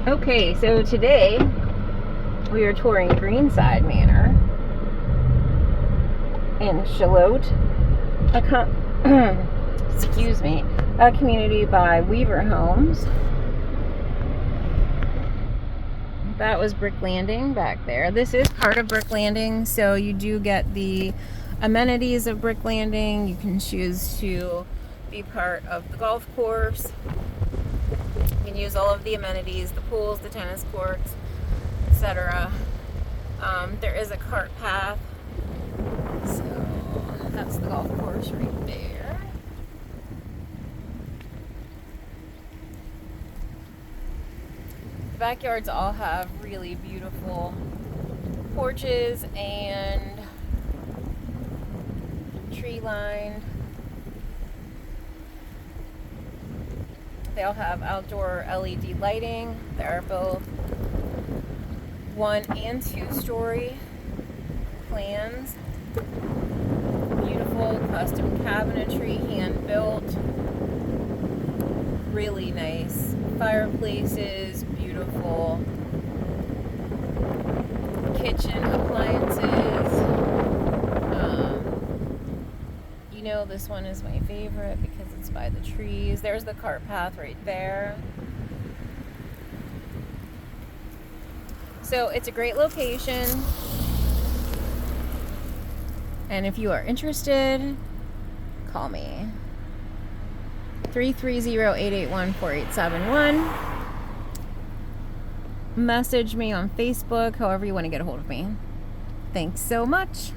Okay, so today we are touring Greenside Manor in Charlotte, excuse me, a community by Weaver Homes. That was Brick Landing back there. This is part of Brick Landing, so you do get the amenities of Brick Landing. You can choose to be part of the golf course. You can use all of the amenities, the pools, the tennis courts, etc. There is a cart path, so that's the golf course right there. The backyards all have really beautiful porches and tree lined. They all have outdoor LED lighting. There are both 1 and 2 story plans. Beautiful custom cabinetry, hand built. Really nice fireplaces, beautiful kitchen appliances. You know, this one is my favorite because it's by the trees. There's the cart path right there. So it's a great location. And if you are interested, call me. 330-881-4871. Message me on Facebook, however you want to get a hold of me. Thanks so much.